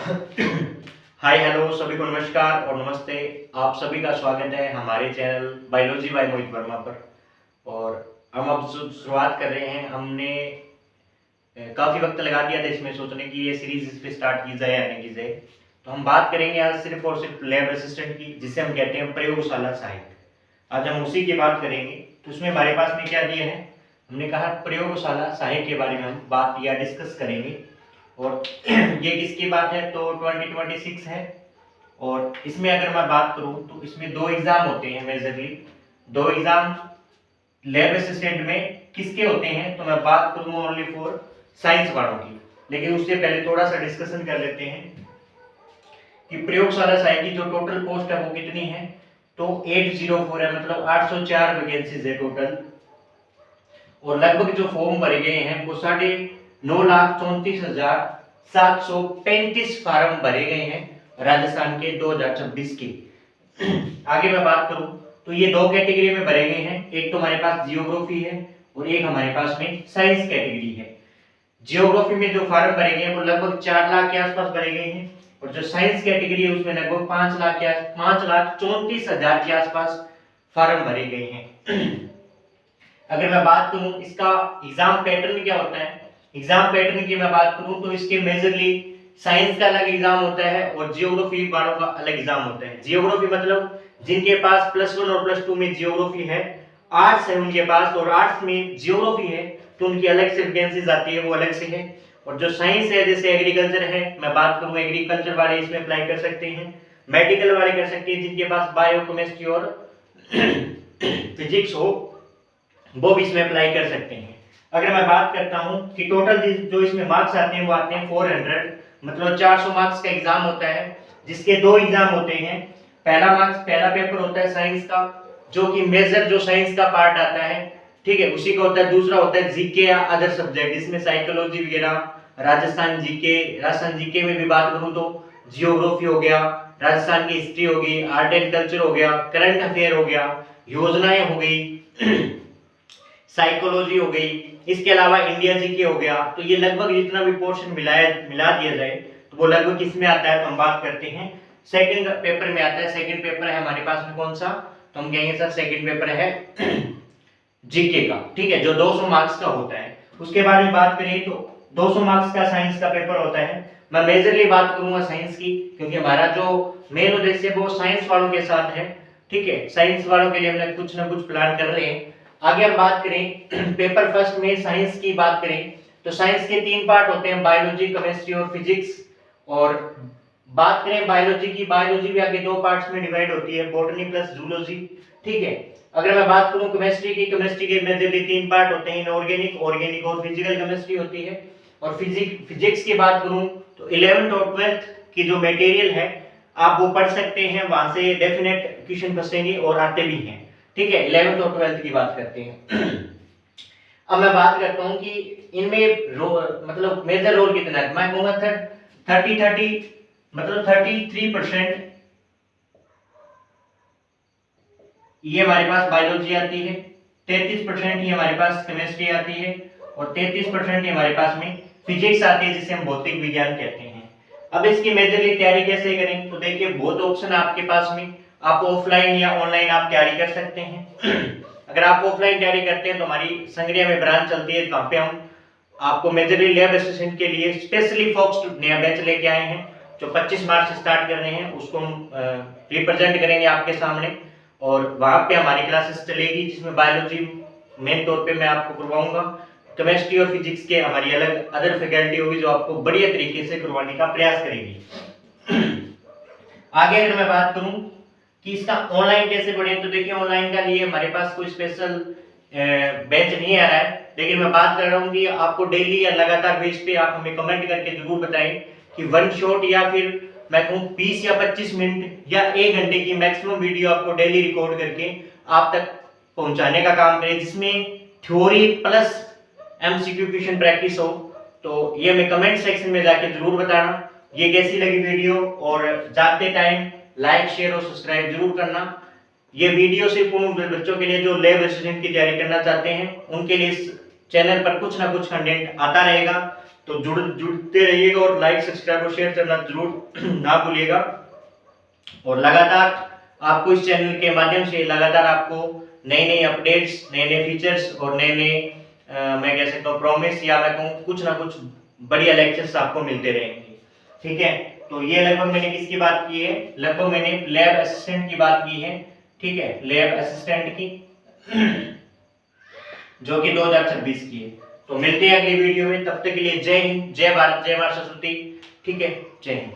Hi hello सभी को नमस्कार और नमस्ते। आप सभी का स्वागत है हमारे चैनल बायोलॉजी बाय मोहित वर्मा पर। और हम अब शुरुआत कर रहे हैं। हमने काफ़ी वक्त लगा दिया था इसमें सोचने की ये सीरीज इस पे स्टार्ट की जाए या नहीं की जाए। तो हम बात करेंगे आज सिर्फ और सिर्फ लैब असिस्टेंट की, जिसे हम कहते हैं प्रयोगशाला सहायक। आज हम उसी की बात करेंगे। तो उसमें हमारे पास में क्या दिया है, हमने कहा प्रयोगशाला सहायक के बारे में हम बात या डिस्कस करेंगे। और ये किसकी बात है, तो 2026 है। और इसमें अगर मैं बात करूं तो इसमें दो एग्जाम होते हैं मेजरली। दो एग्जाम लैब असिस्टेंट में किसके होते हैं, तो मैं बात करूंगा ओनली फॉर साइंस वालों की। लेकिन उससे पहले थोड़ा सा डिस्कशन कर लेते हैं कि प्रयोगशाला सहायक की जो टोटल पोस्ट है वो कितनी है, तो 804 है, मतलब 804 वैकेंसीज है टोटल। और लगभग जो फॉर्म भरे गए हैं वो 9,34,735 फार्म भरे गए हैं राजस्थान के 2026 के। आगे मैं बात करूं तो ये दो कैटेगरी में भरे गए हैं, एक तो हमारे पास जियोग्राफी है और एक हमारे पास में साइंस कैटेगरी है। जियोग्राफी में जो फार्म भरे गए हैं वो लगभग 4 लाख के आसपास भरे गए हैं, और जो साइंस कैटेगरी है उसमें लगभग 5,34,000 के आसपास फार्म भरे गए हैं। अगर मैं बात करूं इसका एग्जाम पैटर्न क्या होता है, एग्जाम पैटर्न की मैं बात करूं तो इसके मेजरली साइंस का अलग एग्जाम होता है और जियोग्राफी वालों का अलग एग्जाम होता है। जियोग्राफी मतलब जिनके पास +1 और +2 में जियोग्राफी है, आर्ट्स है उनके पास और आर्ट्स में जियोग्राफी है, तो उनकी अलग से वैकेंसीज आती है, वो अलग से है। और जो साइंस है जैसे एग्रीकल्चर है, मैं बात करूं एग्रीकल्चर वाले इसमें अप्लाई कर सकते हैं, मेडिकल वाले कर सकते हैं, जिनके पास बायो केमिस्ट्री और फिजिक्स हो वो भी इसमें अप्लाई कर सकते हैं। अगर मैं बात करता हूं कि टोटल जो इसमें मार्क्स आते हैं वो आते हैं 400, मतलब 400 मार्क्स का एग्जाम होता है, जिसके दो एग्जाम होते हैं। पहला पेपर होता है साइंस का, जो कि मेजर जो साइंस का पार्ट आता है, ठीक है, उसी का होता है। दूसरा होता है जीके या अदर सब्जेक्ट, जिसमें साइकोलॉजी वगैरह, राजस्थान जीके में भी बात करूं तो जियोग्राफी हो गया, राजस्थान की हिस्ट्री होगी, आर्ट एंड कल्चर हो गया, करंट अफेयर हो गया, योजनाएं हो गई, साइकोलॉजी हो गई, इसके अलावा इंडिया जीके हो गया। तो ये लगभग जितना भी पोर्शन मिला दिया जाए तो वो लगभग किसमें आता है, तो हम बात करते हैं सेकंड पेपर में आता है। सेकंड पेपर है हमारे पास में कौन सा, तो हम कहेंगे सर सेकंड पेपर है जीके का, ठीक है, जो 200 मार्क्स का होता है। उसके बाद में बात करें तो 200 मार्क्स का साइंस का पेपर होता है। मैं मेजरली बात करूंगा साइंस की, क्योंकि हमारा जो मेन उद्देश्य है वो साइंस वालों के साथ है, ठीक है। साइंस वालों के लिए हमने कुछ ना कुछ प्लान कर रहे हैं। आगे हम बात करें पेपर फर्स्ट में साइंस की बात करें तो साइंस के 3 पार्ट होते हैं, बायोलॉजी, केमिस्ट्री और फिजिक्स। और बात करें बायोलॉजी की, बायोलॉजी भी आगे 2 पार्ट्स में डिवाइड होती है, बॉटनी प्लस जूलॉजी, ठीक है। अगर मैं बात करूं केमिस्ट्री की, केमिस्ट्री के मेजरली 3 पार्ट होते हैं, इनऑर्गेनिक, ऑर्गेनिक और फिजिकल केमिस्ट्री होती है। और फिजिक्स की बात करूं तो 11th और 12th की जो मटेरियल है आप वो पढ़ सकते हैं, वहां से डेफिनेट क्वेश्चन फंसेंगे और आते भी हैं, ठीक है। 11th और 12th की बात करते हैं। अब मैं बात करता हूं कि इनमें मतलब मेजर रोल कितना है, मैं कहूंगा 30 मतलब 33% ये हमारे पास बायोलॉजी आती है, 33% ही हमारे पास केमिस्ट्री आती है और 33% ही हमारे पास में फिजिक्स आती है, जिसे हम भौतिक विज्ञान कहते हैं। अब इसकी मेजरली तैयारी कैसे करें, तो देखिए बहुत ऑप्शन है आपके पास में, आप ऑफलाइन या ऑनलाइन आप तैयारी कर सकते हैं। अगर आप ऑफलाइन तैयारी करते हैं तो हमारी संग्रिया में ब्रांच चलती है, जहाँ पे हम आपको मेजरली लैब असिस्टेंट के लिए स्पेशली फोकस्ड नया बैच लेके आए हैं, जो 25 मार्च से स्टार्ट कर रहे हैं, उसको हम रिप्रेजेंट करेंगे आपके सामने। और वहां पे हमारी क्लासेस चलेगी, जिसमें बायोलॉजी मेन तौर पे मैं आपको करवाऊंगा, केमिस्ट्री और फिजिक्स के हमारी अलग अदर फैकल्टी होगी जो आपको बढ़िया तरीके से करवाने का प्रयास करेंगी। आगे अगर मैं बात करूं कि इसका ऑनलाइन कैसे पढ़े, तो देखिए ऑनलाइन का लिए हमारे पास कोई स्पेशल बैच नहीं आ रहा है, लेकिन मैं बात कर रहा हूं कि आपको डेली या लगातार बेस पे आप हमें कमेंट करके जरूर बताएं कि वन शॉट या फिर मैं कहूं 20 या 25 मिनट या 1 घंटे की मैक्सिमम वीडियो आपको डेली रिकॉर्ड करके आप तक पहुंचाने का काम करें, जिसमें theory plus MCQ question practice हो। तो ये हमें कमेंट सेक्शन में जाके जरूर बताना ये कैसी लगी वीडियो, और जाते टाइम लाइक, शेयर और सब्सक्राइब जरूर करना। ये वीडियो सिर्फ उन बच्चों के लिए जो लैब असिस्टेंट की तैयारी करना चाहते हैं, उनके लिए इस चैनल पर कुछ ना कुछ कंटेंट आता रहेगा। तो जुड़ते रहिएगा और लाइक सब्सक्राइब और शेयर करना जरूर ना भूलिएगा। और लगातार आपको इस चैनल के माध्यम से लगातार आपको नई नई अपडेट्स, नए नए फीचर्स और नए नए मैं कह सकता हूँ प्रॉमिस या मैं कहूँ कुछ ना कुछ बढ़िया लेक्चर्स आपको मिलते रहेंगे। ठीक है, तो ये लगभग मैंने किसकी बात की है, लगभग मैंने लैब असिस्टेंट की बात की है। ठीक है, लैब असिस्टेंट की जो कि 2026 की है। तो मिलते हैं अगली वीडियो में, तब तक के लिए जय हिंद, जय भारत, जय मां सरस्वती। ठीक है, जय हिंद।